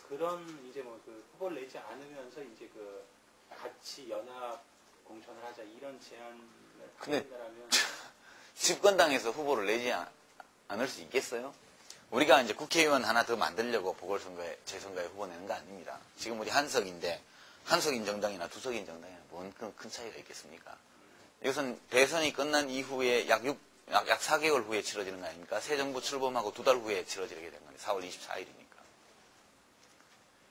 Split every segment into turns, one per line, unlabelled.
그런 이제 후보를 내지 않으면서 이제 같이 연합 공천을 하자 이런 제안을 한다면
집권당에서 후보를 내지 않을 수 있겠어요? 우리가 이제 국회의원 하나 더 만들려고 보궐선거에, 재선거에 후보 내는 거 아닙니다. 지금 우리 한석인데, 한석인 정당이나 두석인 정당이나 뭔 큰 차이가 있겠습니까? 이것은 대선이 끝난 이후에 약 4개월 후에 치러지는 거 아닙니까? 새 정부 출범하고 2달 후에 치러지게 된 건데, 4월 24일이니까.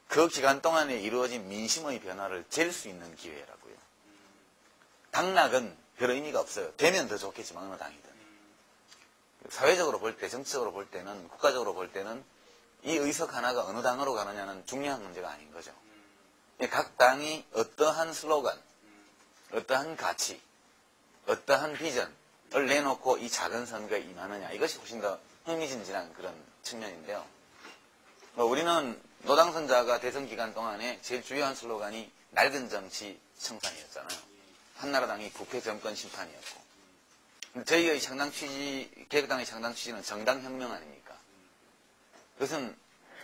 그 기간 동안에 이루어진 민심의 변화를 잴 수 있는 기회라고요. 당락은 별 의미가 없어요. 되면 더 좋겠지만 어느 당이든. 사회적으로 볼 때, 정치적으로 볼 때는, 국가적으로 볼 때는 이 의석 하나가 어느 당으로 가느냐는 중요한 문제가 아닌 거죠. 각 당이 어떠한 슬로건, 어떠한 가치, 어떠한 비전을 내놓고 이 작은 선거에 임하느냐, 이것이 훨씬 더 흥미진진한 그런 측면인데요. 우리는 노당선자가 대선 기간 동안에 제일 주요한 슬로건이 낡은 정치 청산이었잖아요. 한나라당이 부패 정권 심판이었고, 저희의 창당 취지, 개혁당의 창당 취지는 정당혁명 아닙니까? 그것은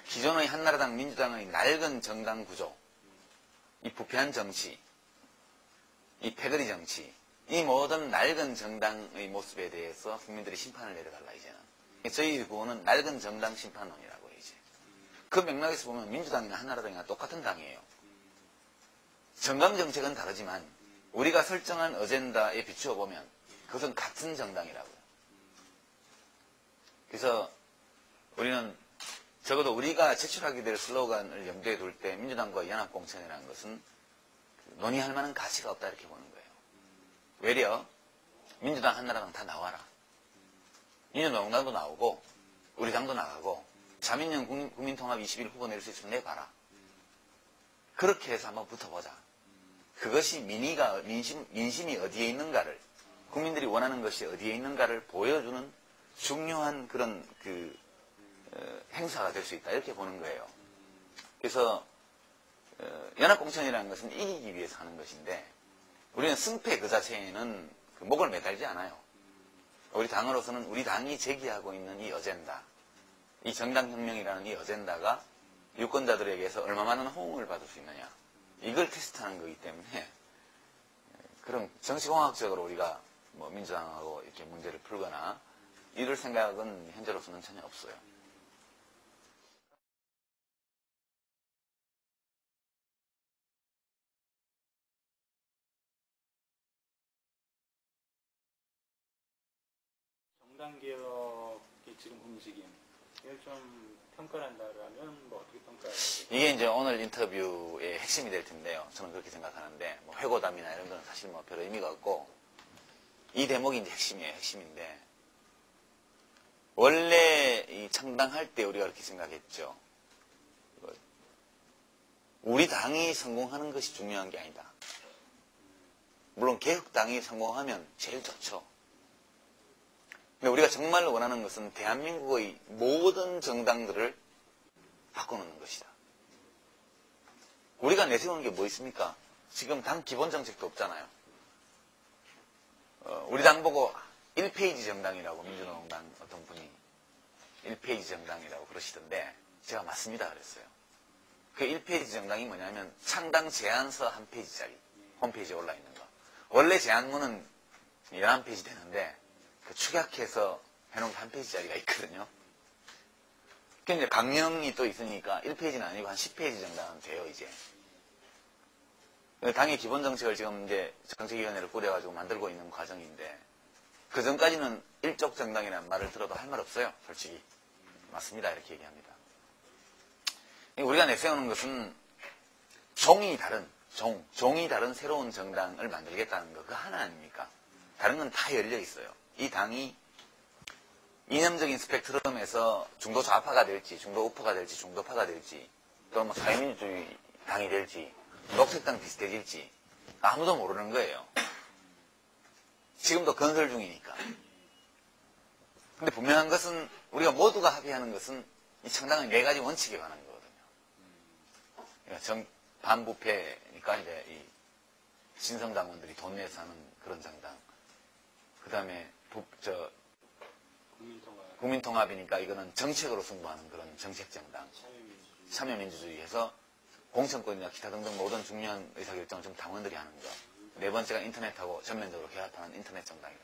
기존의 한나라당, 민주당의 낡은 정당 구조, 이 부패한 정치, 이 패거리 정치, 이 모든 낡은 정당의 모습에 대해서 국민들이 심판을 내려달라, 이제는. 저희 구호는 낡은 정당 심판론이라고요, 이제. 그 맥락에서 보면 민주당이나 한나라당이나 똑같은 당이에요. 정강 정책은 다르지만 우리가 설정한 어젠다에 비추어 보면 그것은 같은 정당이라고요. 그래서 우리는 적어도 우리가 제출하게 될 슬로건을 염두에 둘 때 민주당과 연합공천이라는 것은 논의할 만한 가치가 없다 이렇게 보는 거예요. 외려 민주당, 한나라당 다 나와라. 민주노동당도 나오고 우리 당도 나가고 자민련 국민통합 21 후보 낼 수 있으면 내봐라. 그렇게 해서 한번 붙어보자. 그것이 민심이 어디에 있는가를, 국민들이 원하는 것이 어디에 있는가를 보여주는 중요한 그런 행사가 될 수 있다 이렇게 보는 거예요. 그래서 연합공천이라는 것은 이기기 위해서 하는 것인데 우리는 승패 그 자체에는 목을 매달지 않아요. 우리 당으로서는 우리 당이 제기하고 있는 이 어젠다, 이 정당혁명이라는 이 어젠다가 유권자들에게서 얼마만한 호응을 받을 수 있느냐, 이걸 테스트하는 거기 때문에 그런 정치공학적으로 우리가 민주당하고 이렇게 문제를 풀거나 이럴 생각은 현재로서는 전혀 없어요.
정당개혁의 지금 움직임, 이걸 좀 평가를 한다면 어떻게 평가해요?
이게 이제 오늘 인터뷰의 핵심이 될 텐데요. 저는 그렇게 생각하는데, 회고담이나 이런 건 사실 별 의미가 없고, 이 대목이 이제 핵심이에요. 핵심인데, 원래 이 창당할 때 우리가 그렇게 생각했죠. 우리 당이 성공하는 것이 중요한 게 아니다. 물론 개혁당이 성공하면 제일 좋죠. 근데 우리가 정말 원하는 것은 대한민국의 모든 정당들을 바꿔놓는 것이다. 우리가 내세우는 게 뭐 있습니까? 지금 당 기본정책도 없잖아요. 우리 당 보고 1페이지 정당이라고, 민주노동당 어떤 분이 1페이지 정당이라고 그러시던데 제가 맞습니다 그랬어요. 그 1페이지 정당이 뭐냐면 창당 제안서 한 페이지짜리 홈페이지에 올라있는 거. 원래 제안문은 11페이지 되는데 축약해서 해놓은 한 페이지짜리가 있거든요. 근데 강령이 또 있으니까 1페이지는 아니고 한 10페이지 정도는 돼요, 이제. 당의 기본 정책을 지금 이제 정책위원회를 꾸려가지고 만들고 있는 과정인데, 그 전까지는 일족 정당이라는 말을 들어도 할 말 없어요, 솔직히. 맞습니다, 이렇게 얘기합니다. 우리가 내세우는 것은 종이 다른 새로운 정당을 만들겠다는 거, 그거 하나 아닙니까? 다른 건 다 열려 있어요. 이 당이 이념적인 스펙트럼에서 중도 좌파가 될지, 중도 우파가 될지, 중도파가 될지, 또 사회민주주의 당이 될지, 녹색당 비슷해질지 아무도 모르는 거예요. 지금도 건설 중이니까. 근데 분명한 것은 우리가 모두가 합의하는 것은 이 창당의 4가지 원칙에 관한 거거든요. 그러니까 반부패니까 이제 이 신성당원들이 돈 내서 하는 그런 정당. 그 다음에 국민통합이니까 이거는 정책으로 승부하는 그런 정책정당. 참여민주주의에서 공천권이나 기타 등등 모든 중요한 의사결정을 좀 당원들이 하는 거. 네 번째가 인터넷하고 전면적으로 개합하는 인터넷 정당이다.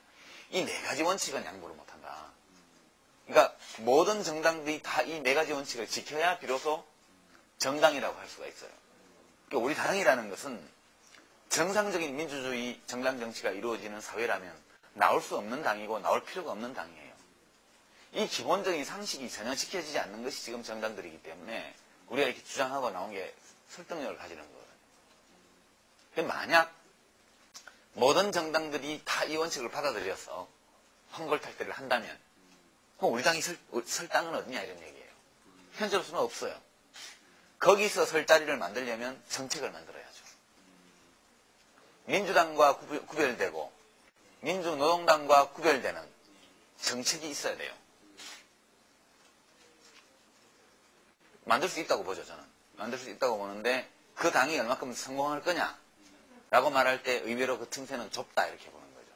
이 네 가지 원칙은 양보를 못한다. 그러니까 모든 정당들이 다 이 네 가지 원칙을 지켜야 비로소 정당이라고 할 수가 있어요. 그러니까 우리 당이라는 것은 정상적인 민주주의 정당 정치가 이루어지는 사회라면 나올 수 없는 당이고 나올 필요가 없는 당이에요. 이 기본적인 상식이 전혀 지켜지지 않는 것이 지금 정당들이기 때문에 우리가 이렇게 주장하고 나온 게 설득력을 가지는 거거든요. 만약 모든 정당들이 다 이 원칙을 받아들여서 환골탈태를 한다면 그럼 우리 당이 설 땅은 어디냐 이런 얘기예요. 현재로서는 없어요. 거기서 설 자리를 만들려면 정책을 만들어야죠. 민주당과 구별되고 민주노동당과 구별되는 정책이 있어야 돼요. 만들 수 있다고 보죠, 저는. 만들 수 있다고 보는데 그 당이 얼마큼 성공할 거냐 라고 말할 때 의외로 그 틈새는 좁다 이렇게 보는 거죠.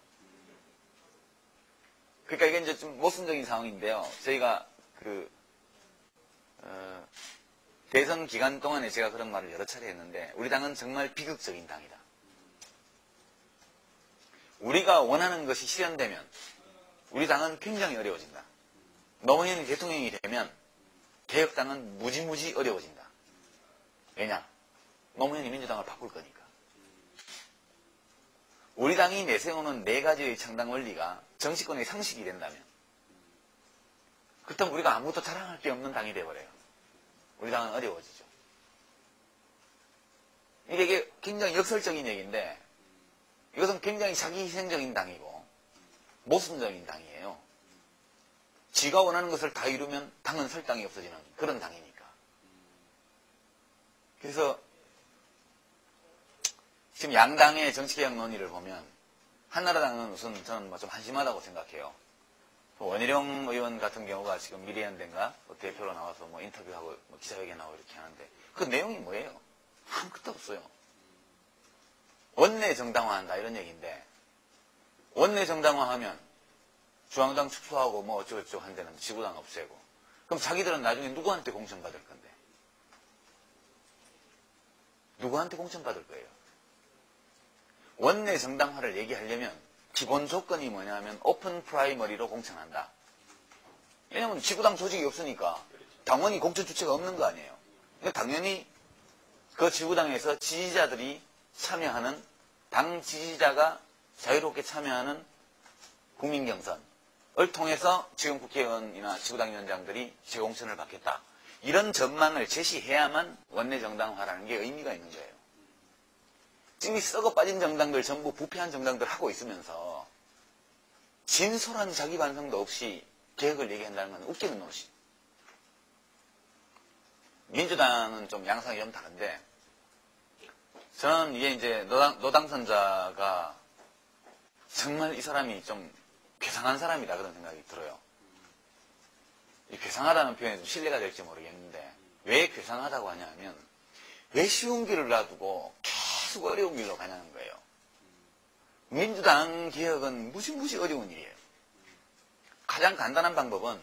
그러니까 이게 이제 좀 모순적인 상황인데요. 저희가 대선 기간 동안에 제가 그런 말을 여러 차례 했는데 우리 당은 정말 비극적인 당이다. 우리가 원하는 것이 실현되면 우리 당은 굉장히 어려워진다. 노무현이 대통령이 되면 개혁당은 무지무지 어려워진다. 왜냐? 노무현이 민주당을 바꿀 거니까. 우리 당이 내세우는 네 가지의 창당 원리가 정치권의 상식이 된다면 그렇다면 우리가 아무것도 자랑할 게 없는 당이 돼버려요. 우리 당은 어려워지죠. 이게 굉장히 역설적인 얘기인데 이것은 굉장히 자기희생적인 당이고 모순적인 당이에요. 지가 원하는 것을 다 이루면 당은 설 당이 없어지는 그런 당이니까. 그래서 지금 양당의 정치개혁 논의를 보면 한나라당은 우선 저는 좀 한심하다고 생각해요. 원희룡 의원 같은 경우가 지금 미래연대인가 대표로 나와서 인터뷰하고 기자회견하고 이렇게 하는데 그 내용이 뭐예요? 아무것도 없어요. 원내 정당화한다 이런 얘기인데 원내 정당화하면 중앙당 축소하고 어쩌고저쩌고 한다는 지구당 없애고 그럼 자기들은 나중에 누구한테 공천받을 건데? 누구한테 공천받을 거예요? 원내 정당화를 얘기하려면 기본 조건이 뭐냐면 오픈 프라이머리로 공천한다. 왜냐하면 지구당 조직이 없으니까 당원이 공천 주체가 없는 거 아니에요. 그러니까 당연히 그 지구당에서 지지자들이 참여하는 당 지지자가 자유롭게 참여하는 국민경선을 통해서 지금 국회의원이나 지구당 위원장들이 재공천을 받겠다. 이런 전망을 제시해야만 원내 정당화라는 게 의미가 있는 거예요. 지금 이 썩어 빠진 정당들 전부 부패한 정당들 하고 있으면서 진솔한 자기 반성도 없이 개혁을 얘기한다는 건 웃기는 노릇이. 민주당은 좀 양상이 좀 다른데 저는 이게 이제 노당선자가 정말 이 사람이 좀 괴상한 사람이다 그런 생각이 들어요. 이 괴상하다는 표현이 좀 신뢰가 될지 모르겠는데 왜 괴상하다고 하냐면 왜 쉬운 길을 놔두고 계속 어려운 길로 가냐는 거예요. 민주당 개혁은 무시무시 어려운 일이에요. 가장 간단한 방법은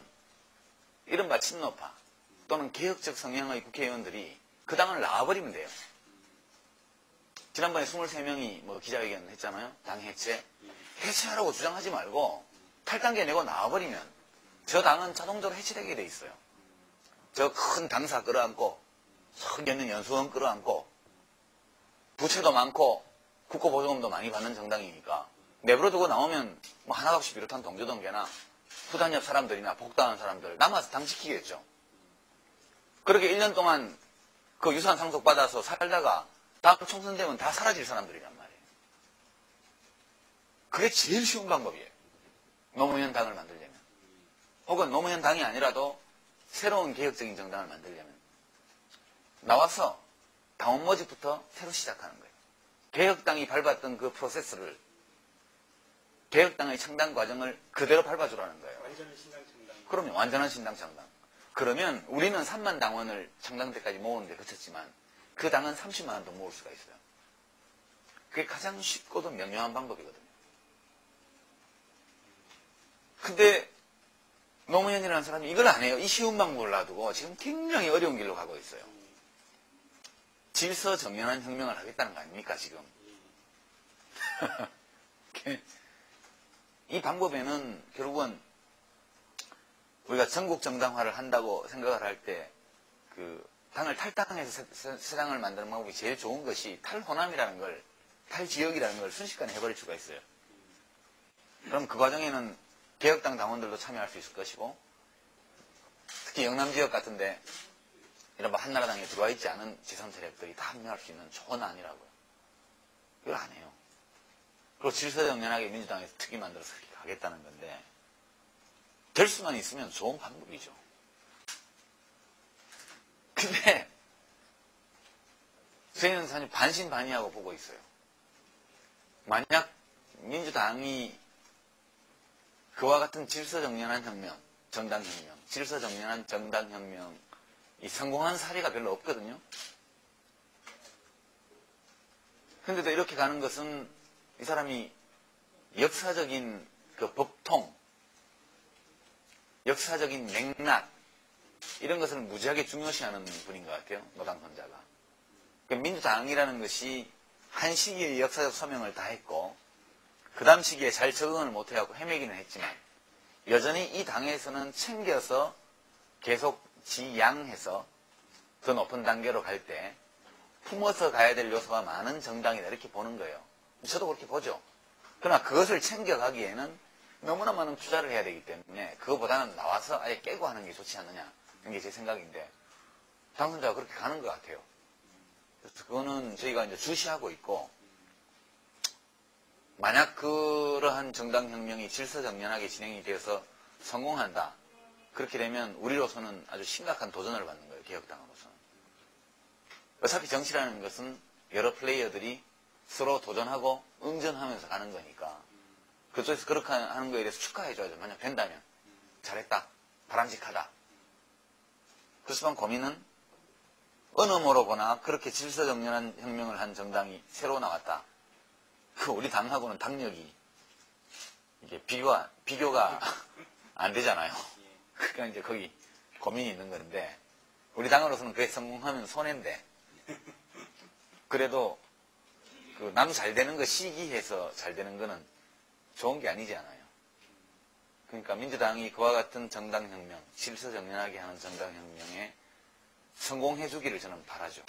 이른바 친노파 또는 개혁적 성향의 국회의원들이 그 당을 나와버리면 돼요. 지난번에 23명이 기자회견 했잖아요. 당 해체. 해체하라고 주장하지 말고 탈당계 내고 나와버리면 저 당은 자동적으로 해체되게 돼 있어요. 저 큰 당사 끌어안고 석 있는 연수원 끌어안고 부채도 많고 국고보조금도 많이 받는 정당이니까 내버려두고 나오면 하나값이 비롯한 동조동계나 후단협 사람들이나 복당한 사람들 남아서 당 지키겠죠. 그렇게 1년 동안 그 유산 상속받아서 살다가 다음 총선 되면 다 사라질 사람들이란 말이에요. 그게 제일 쉬운 방법이에요. 노무현 당을 만들려면. 혹은 노무현 당이 아니라도 새로운 개혁적인 정당을 만들려면. 나와서 당원 모집부터 새로 시작하는 거예요. 개혁당이 밟았던 그 프로세스를 개혁당의 창당 과정을 그대로 밟아주라는 거예요.
완전한 신당 창당.
그럼요. 완전한 신당 창당. 그러면 우리는 3만 당원을 창당 때까지 모으는데 그쳤지만 그 당은 30만 원도 모을 수가 있어요. 그게 가장 쉽고도 명료한 방법이거든요. 근데 노무현이라는 사람이 이걸 안 해요. 이 쉬운 방법을 놔두고 지금 굉장히 어려운 길로 가고 있어요. 질서정연한 혁명을 하겠다는 거 아닙니까, 지금? 이 방법에는 결국은 우리가 전국 정당화를 한다고 생각을 할 때 그 당을 탈당해서 새 당을 만드는 방법이 제일 좋은 것이 탈호남이라는 걸, 탈지역이라는 걸 순식간에 해버릴 수가 있어요. 그럼 그 과정에는 개혁당 당원들도 참여할 수 있을 것이고, 특히 영남 지역 같은데 이른바 한나라당에 들어와 있지 않은 제3세력들이 다 합류할 수 있는 좋은 안이라고요. 그걸 안 해요. 그리고 질서정연하게 민주당에서 특위 만들어서 그렇게 가겠다는 건데, 될 수만 있으면 좋은 방법이죠. 근데 저희는 사실 반신반의하고 보고 있어요. 만약 민주당이 그와 같은 질서정연한 혁명, 정당혁명, 질서정연한 정당혁명이 성공한 사례가 별로 없거든요. 근데도 이렇게 가는 것은 이 사람이 역사적인 그 법통, 역사적인 맥락, 이런 것을 무지하게 중요시하는 분인 것 같아요. 노당 손자가. 민주당이라는 것이 한 시기에 역사적 소명을 다했고, 그 다음 시기에 잘 적응을 못해갖고 헤매기는 했지만, 여전히 이 당에서는 챙겨서 계속 지양해서 더 높은 단계로 갈 때 품어서 가야 될 요소가 많은 정당이다, 이렇게 보는 거예요. 저도 그렇게 보죠. 그러나 그것을 챙겨가기에는 너무나 많은 투자를 해야 되기 때문에 그거보다는 나와서 아예 깨고 하는 게 좋지 않느냐, 이런 게 제 생각인데, 당선자가 그렇게 가는 것 같아요. 그래서 그거는 저희가 이제 주시하고 있고, 만약 그러한 정당혁명이 질서정연하게 진행이 되어서 성공한다, 그렇게 되면 우리로서는 아주 심각한 도전을 받는 거예요. 개혁당으로서는. 어차피 정치라는 것은 여러 플레이어들이 서로 도전하고 응전하면서 가는 거니까, 그쪽에서 그렇게 하는 거에 대해서 축하해줘야죠. 만약 된다면 잘했다, 바람직하다. 그렇지만 고민은 어느 모로 보나 그렇게 질서정연한 혁명을 한 정당이 새로 나왔다. 그 우리 당하고는 당력이 이게 비교가 안 되잖아요. 그러니까 이제 거기 고민이 있는 건데, 우리 당으로서는 그게 성공하면 손해인데, 그래도 그 남 잘 되는 거 시기해서 잘 되는 거는 좋은 게 아니잖아요. 그러니까 민주당이 그와 같은 정당혁명, 질서정연하게 하는 정당혁명에 성공해 주기를 저는 바라죠.